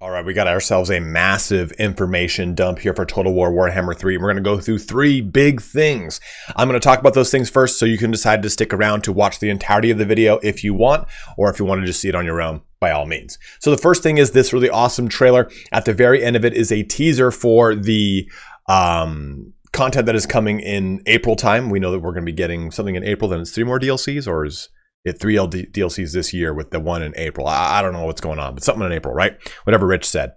All right, we got ourselves a massive information dump here for Total War Warhammer 3. We're going to go through 3 big things. I'm going to talk about those things first so you can decide to stick around to watch the entirety of the video if you want, or if you want to just see it on your own, by all means. So the first thing is this really awesome trailer. At the very end of it is a teaser for the content that is coming in April time. We know that we're going to be getting something in April, then it's 3 more DLCs, or is it 3 DLCs this year with the one in April? I don't know what's going on, but something in April, right? Whatever Rich said.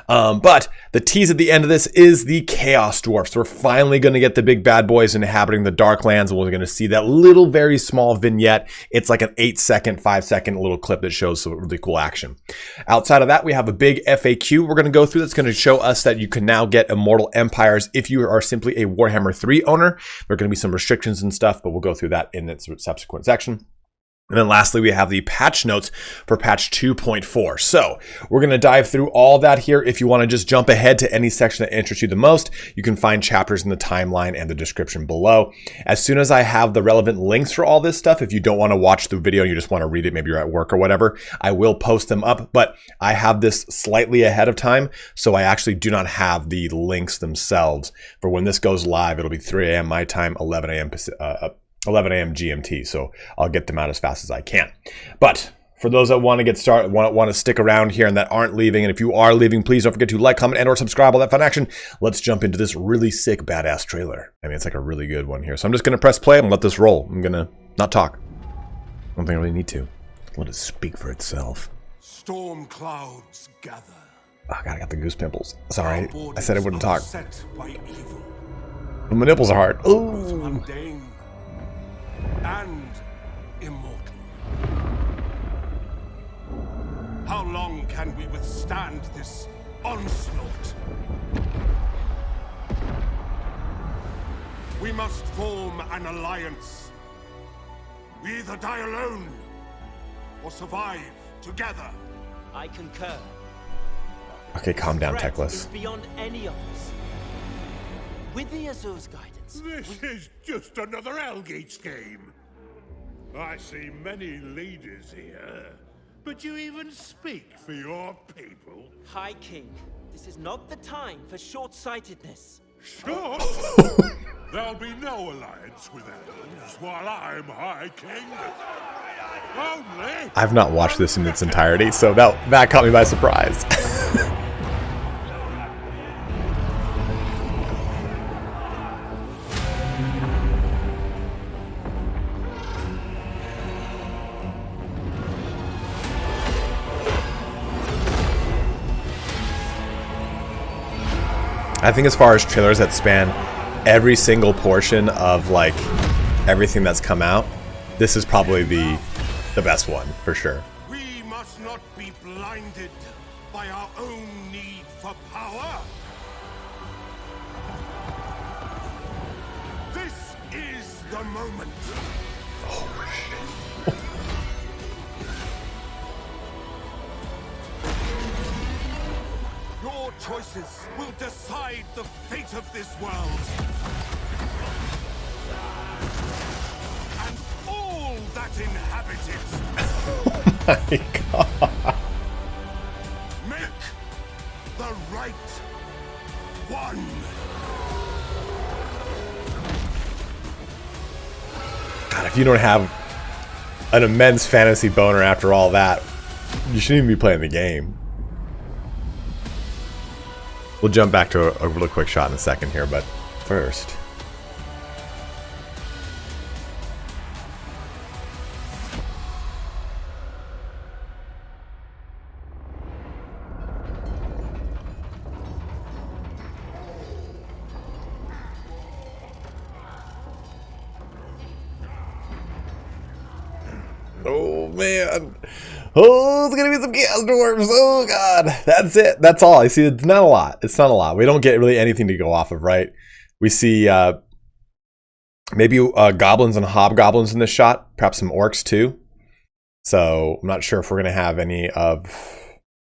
But the tease at the end of this is the Chaos Dwarfs. We're finally going to get the big bad boys inhabiting the Darklands, and we're going to see that little, very small vignette. It's like an 8-second, 5-second little clip that shows some really cool action. Outside of that, we have a big FAQ we're going to go through that's going to show us that you can now get Immortal Empires if you are simply a Warhammer 3 owner. There are going to be some restrictions and stuff, but we'll go through that in its subsequent section. And then lastly, we have the patch notes for patch 2.4. So we're going to dive through all that here. If you want to just jump ahead to any section that interests you the most, you can find chapters in the timeline and the description below. As soon as I have the relevant links for all this stuff, if you don't want to watch the video and you just want to read it, maybe you're at work or whatever, I will post them up. But I have this slightly ahead of time, so I actually do not have the links themselves. For when this goes live, it'll be 3 a.m. my time, 11 a.m. 11 a.m. GMT, so I'll get them out as fast as I can. But for those that want to get started, want to stick around here and that aren't leaving, and if you are leaving, please don't forget to like, comment, and or subscribe, all that fun action. Let's jump into this really sick, badass trailer. I mean, it's like a really good one here. So I'm just going to press play and let this roll. I'm going to not talk. I don't think I really need to. Let it speak for itself. Storm clouds gather. Oh God, I got the goose pimples. Sorry, I said I wouldn't talk. By evil. My nipples are hard. Ooh. Mundane and immortal. How long can we withstand this onslaught? We must form an alliance. We either die alone or survive together. I concur. Okay, calm down, Threat Techless. is beyond any of us. With the Azur's guidance, This is just another Algates game. I see many leaders here, but you even speak for your people. High King, this is not the time for short-sightedness. Short? There'll be no alliance with elves while I'm High King. Only. I've not watched this in its entirety, so that caught me by surprise. I think as far as trailers that span every single portion of like everything that's come out, this is probably the best one for sure. We must not be blinded by our own need for power. This is the moment. Oh shit. Your choices will decide the fate of this world. And all that inhabit it. Oh my God. Make the right one. God, if you don't have an immense fantasy boner after all that, you shouldn't even be playing the game. We'll jump back to a really quick shot in a second here, but first. Oh man. Oh, it's gonna be some Chaos Dwarfs. Oh god. That's it. That's all. I see it's not a lot. It's not a lot. We don't get really anything to go off of, right? We see maybe goblins and hobgoblins in this shot, perhaps some orcs too. So I'm not sure if we're gonna have any of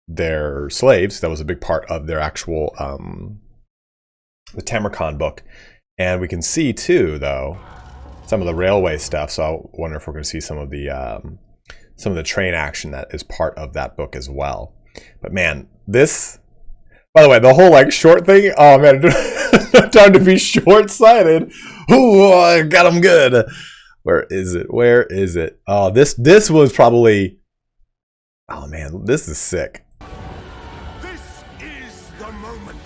their slaves. That was a big part of their actual the Tamarkan book. And we can see too, though, some of the railway stuff. So I wonder if we're going to see some of the train action that is part of that book as well. But man, this, by the way, the whole like short thing, oh man, time to be short-sighted. Ooh, I got him good. Where is it? Where is it? Oh, this was probably, oh man, this is sick. This is the moment.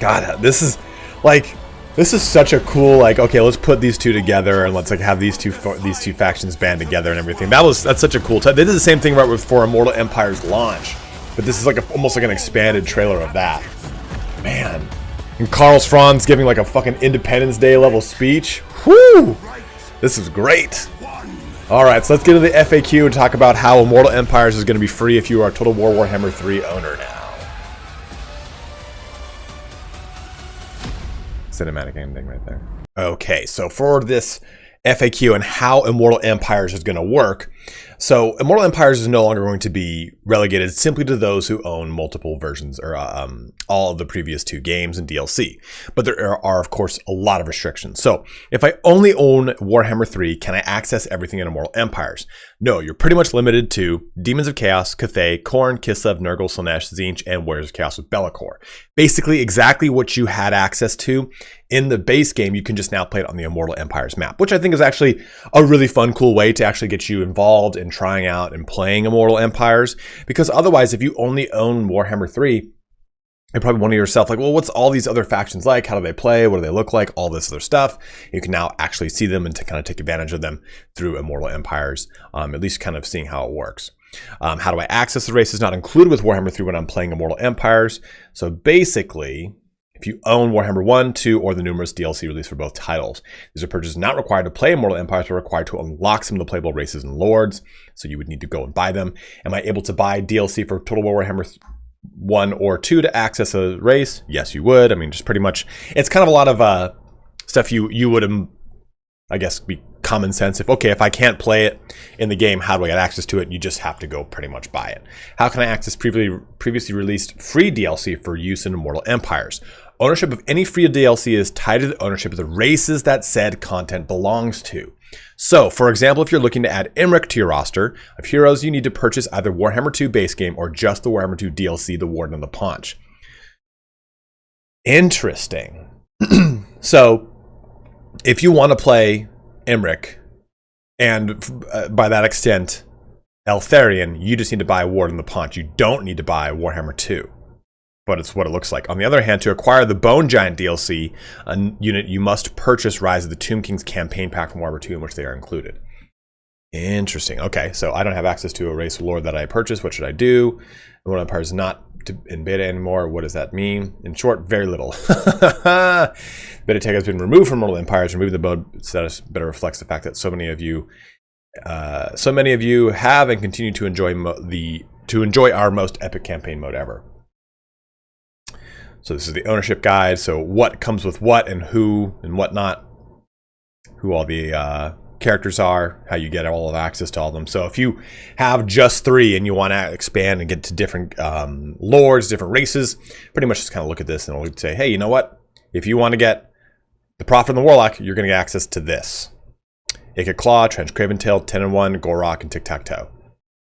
God, this is like, this is such a cool, like, okay, let's put these two together and let's like have these two factions band together and everything. That's such a cool time. They did the same thing right for Immortal Empires launch, but this is like almost like an expanded trailer of that. Man, and Karl's Franz giving like a fucking Independence Day level speech. Whoo! This is great. All right, so let's get into the FAQ and talk about how Immortal Empires is going to be free if you are a Total War Warhammer 3 owner now. Cinematic ending right there. Okay, so for this FAQ and how Immortal Empires is going to work. So Immortal Empires is no longer going to be relegated simply to those who own multiple versions or all of the previous 2 games and DLC. But there are, of course, a lot of restrictions. So if I only own Warhammer 3, can I access everything in Immortal Empires? No, you're pretty much limited to Demons of Chaos, Cathay, Khorne, Kislev, Nurgle, Slaanesh, Tzeentch, and Warriors of Chaos with Be'lakor. Basically exactly what you had access to in the base game, you can just now play it on the Immortal Empires map, which I think is actually a really fun, cool way to actually get you involved in trying out and playing Immortal Empires. Because otherwise, if you only own Warhammer 3, you're probably wondering to yourself, like, well, what's all these other factions like? How do they play? What do they look like? All this other stuff. You can now actually see them and to kind of take advantage of them through Immortal Empires, at least kind of seeing how it works. How do I access the races not included with Warhammer 3 when I'm playing Immortal Empires? So basically, if you own Warhammer 1, 2, or the numerous DLC released for both titles, these are purchases not required to play Immortal Empires, but required to unlock some of the playable races and lords. So you would need to go and buy them. Am I able to buy DLC for Total War Warhammer 1 or 2 to access a race? Yes, you would. I mean, just pretty much, it's kind of a lot of stuff you would, I guess, be common sense. If I can't play it in the game, how do I get access to it? You just have to go pretty much buy it. How can I access previously released free DLC for use in Immortal Empires? Ownership of any free DLC is tied to the ownership of the races that said content belongs to. So, for example, if you're looking to add Imric to your roster of heroes, you need to purchase either Warhammer 2 base game or just the Warhammer 2 DLC, the Warden of the Paunch. Interesting. So, if you want to play Imric, and by that extent, Eltharion, you just need to buy Warden of the Paunch. You don't need to buy Warhammer 2. But it's what it looks like. On the other hand, to acquire the Bone Giant DLC unit, you must purchase Rise of the Tomb Kings campaign pack from Warhammer 2, in which they are included. Interesting. Okay, so I don't have access to a race lord that I purchased. What should I do? Immortal Empire is not in beta anymore. What does that mean? In short, very little. Beta tag has been removed from Immortal Empires. Removing the mode status better reflects the fact that so many of you have and continue to enjoy our most epic campaign mode ever. So this is the ownership guide. So what comes with what and who and whatnot, who all the characters are, how you get all of access to all of them. So if you have just 3 and you want to expand and get to different lords, different races, pretty much just kind of look at this and it'll say, hey, you know what? If you want to get the Prophet and the Warlock, you're going to get access to this. Ikit Claw, Trench Craventail, 10-1, Gorok, and Tic-Tac-Toe,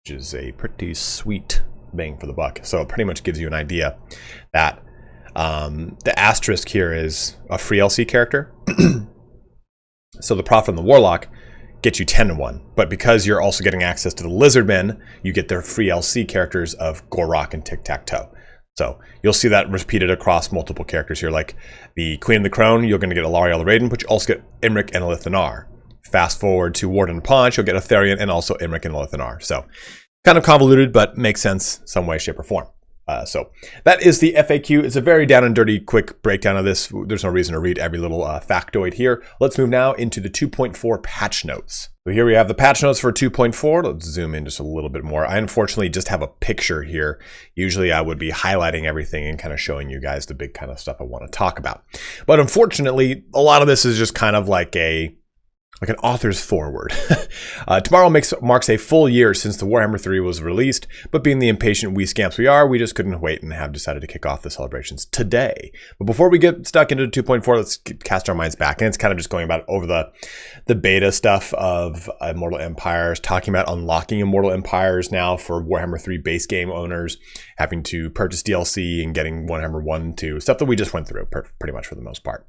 which is a pretty sweet bang for the buck. So it pretty much gives you an idea that the asterisk here is a free LC character. So the Prophet and the Warlock get you 10-1, but because you're also getting access to the Lizardmen, you get their free LC characters of Gorok and Tic-Tac-Toe. So you'll see that repeated across multiple characters here, like the Queen of the Crone, you're going to get Alariel the Raiden, but you also get Imric and Elithanar. Fast forward to Warden and Paunch, you'll get Eltharion and also Imric and Elithanar. So kind of convoluted, but makes sense some way, shape, or form. So that is the FAQ. It's a very down and dirty, quick breakdown of this. There's no reason to read every little factoid here. Let's move now into the 2.4 patch notes. So here we have the patch notes for 2.4. Let's zoom in just a little bit more. I unfortunately just have a picture here. Usually I would be highlighting everything and kind of showing you guys the big kind of stuff I want to talk about. But unfortunately, a lot of this is just kind of like a like an author's foreword. Tomorrow marks a full year since the Warhammer 3 was released, but being the impatient wee scamps we are, we just couldn't wait and have decided to kick off the celebrations today. But before we get stuck into 2.4, let's cast our minds back. And it's kind of just going about over the beta stuff of Immortal Empires, talking about unlocking Immortal Empires now for Warhammer 3 base game owners, having to purchase DLC and getting Warhammer 1 and 2, stuff that we just went through pretty much for the most part.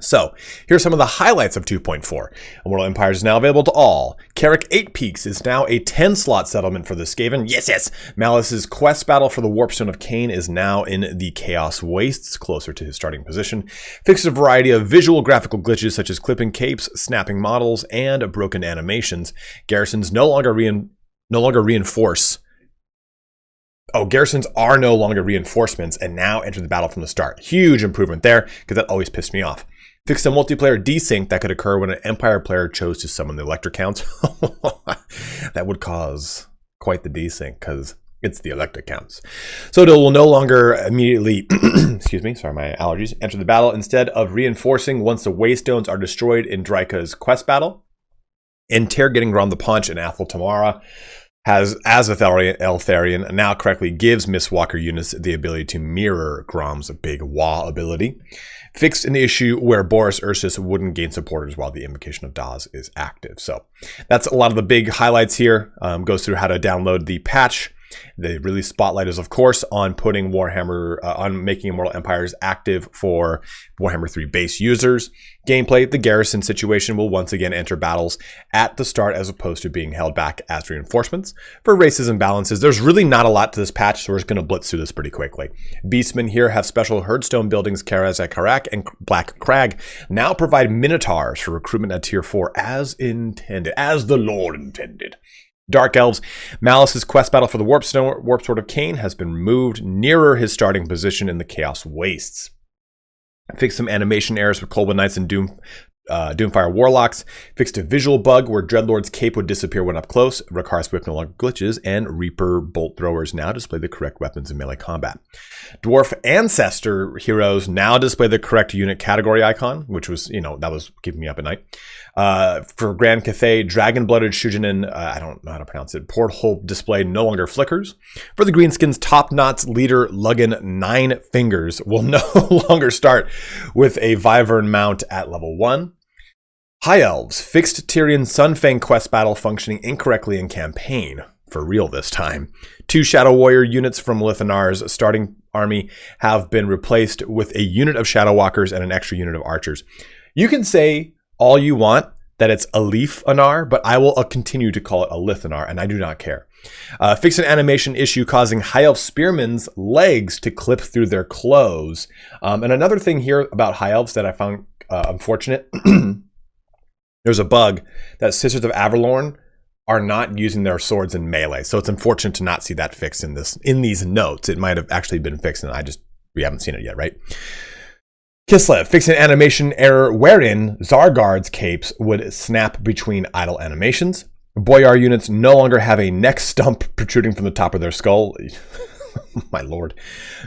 So, here's some of the highlights of 2.4. Immortal Empires is now available to all. Carrick 8 Peaks is now a 10-slot settlement for the Skaven. Yes! Malice's quest battle for the Warpstone of Cain is now in the Chaos Wastes, closer to his starting position. Fixed a variety of visual graphical glitches such as clipping capes, snapping models, and broken animations. Garrisons garrisons are no longer reinforcements and now enter the battle from the start. Huge improvement there, because that always pissed me off. Fixed a multiplayer desync that could occur when an Empire player chose to summon the Elector Counts. That would cause quite the desync, because it's the Elector Counts. So it will no longer immediately, excuse me, sorry, my allergies, enter the battle instead of reinforcing once the Waystones are destroyed in Draika's quest battle. Interrogating Grom the Punch and Athel Tamara as Eltharion now correctly gives Mistwalker units the ability to mirror Grom's big Wah ability. Fixed an issue where Boris Ursus wouldn't gain supporters while the Invocation of Daz is active. So that's a lot of the big highlights here. Goes through how to download the patch. The release spotlight is, of course, on putting Warhammer, on making Immortal Empires active for Warhammer 3 base users. Gameplay, the garrison situation will once again enter battles at the start as opposed to being held back as reinforcements. For races and balances, there's really not a lot to this patch, so we're just going to blitz through this pretty quickly. Beastmen here have special herdstone buildings. Karaz at Karak and Black Crag now provide Minotaurs for recruitment at Tier 4 as intended, as the Lord intended. Dark Elves, Malice's quest battle for the Warp Sword of Cain has been moved nearer his starting position in the Chaos Wastes. Fixed some animation errors with Colwyn Knights and Doomfire Warlocks. Fixed a visual bug where Dreadlord's cape would disappear when up close. Rakar's whip no longer glitches, and Reaper bolt throwers now display the correct weapons in melee combat. Dwarf Ancestor heroes now display the correct unit category icon, which was, that was keeping me up at night. For Grand Cathay, Dragon-Blooded Shujinin, I don't know how to pronounce it, porthole display no longer flickers. For the Greenskins, Top Knots leader Luggin 9 Fingers will no longer start with a Wyvern mount at level 1. High Elves, fixed Tyrion Sunfang quest battle functioning incorrectly in campaign. For real this time. 2 Shadow Warrior units from Lithanar's starting army have been replaced with a unit of Shadow Walkers and an extra unit of archers. You can say all you want that it's a Leaf Anar, but I will continue to call it a Lithanar, and I do not care. Fix an animation issue causing High Elf Spearmen's legs to clip through their clothes. And another thing here about High Elves that I found unfortunate, there's a bug that Sisters of Avalorn are not using their swords in melee. So it's unfortunate to not see that fixed in these notes. It might have actually been fixed, and we haven't seen it yet, right? Kislev, fix an animation error wherein Zargard's capes would snap between idle animations. Boyar units no longer have a neck stump protruding from the top of their skull. My lord.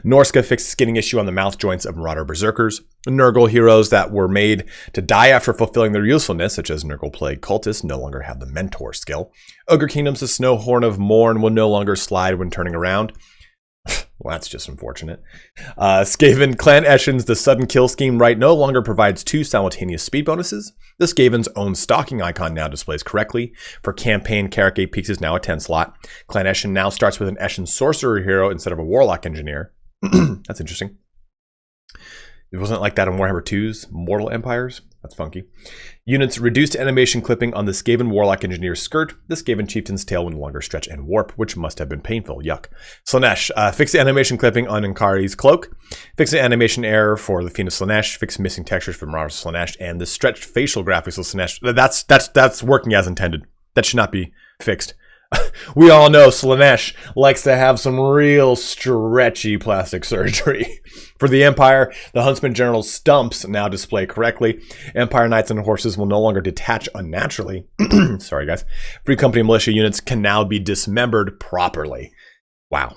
Norska fixed skinning issue on the mouth joints of Marauder Berserkers. Nurgle heroes that were made to die after fulfilling their usefulness, such as Nurgle Plague Cultists, no longer have the Mentor skill. Ogre Kingdoms, the Snow Horn of Morn will no longer slide when turning around. Well, that's just unfortunate. Skaven Clan Eshin's The Sudden Kill Scheme right no longer provides 2 simultaneous speed bonuses. The Skaven's own stalking icon now displays correctly. For campaign, Carrick 8 Peaks is now a 10 slot. Clan Eshin now starts with an Eshin Sorcerer hero instead of a Warlock Engineer. That's interesting. It wasn't like that in Warhammer 2's Mortal Empires. That's funky. Units reduced animation clipping on the Skaven Warlock Engineer's skirt. The Skaven Chieftain's tail will no longer stretch and warp, which must have been painful. Yuck. Slaanesh, fix the animation clipping on Inkari's cloak. Fix the animation error for the Fiend of Slaanesh. Fix missing textures for Marauders Slaanesh and the stretched facial graphics of Slaanesh. That's working as intended. That should not be fixed. We all know Slaanesh likes to have some real stretchy plastic surgery. For the Empire, the Huntsman General's stumps now display correctly. Empire Knights and Horses will no longer detach unnaturally. Sorry, guys. Free Company militia units can now be dismembered properly. Wow.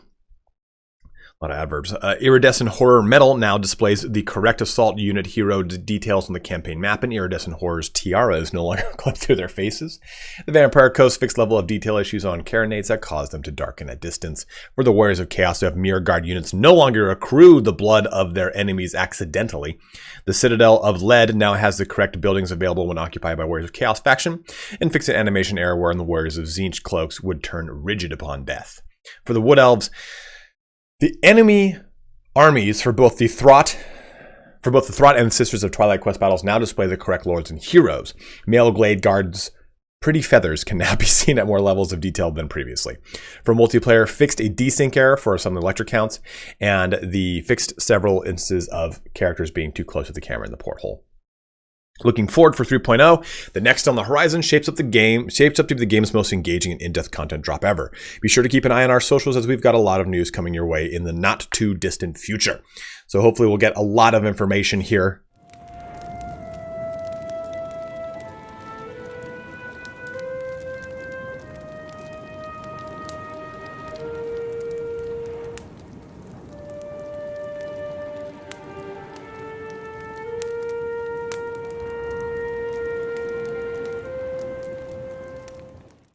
A lot of adverbs. Iridescent Horror Metal now displays the correct assault unit hero details on the campaign map, and Iridescent Horror's tiara is no longer clipped through their faces. The Vampire Coast fixed level of detail issues on carronades that caused them to darken at distance. For the Warriors of Chaos to have Mirror Guard units no longer accrue the blood of their enemies accidentally. The Citadel of Lead now has the correct buildings available when occupied by Warriors of Chaos faction, and fix an animation error wherein the Warriors of Tzeentch cloaks would turn rigid upon death. For the Wood Elves, the enemy armies for both the Drought and Sisters of Twilight quest battles now display the correct lords and heroes. Male Glade Guards' pretty feathers can now be seen at more levels of detail than previously. For multiplayer, fixed a desync error for some electric counts, and the fixed several instances of characters being too close to the camera in the porthole. Looking forward for 3.0, the next on the horizon shapes up to be the game's most engaging and in-depth content drop ever. Be sure to keep an eye on our socials as we've got a lot of news coming your way in the not too distant future. So hopefully we'll get a lot of information here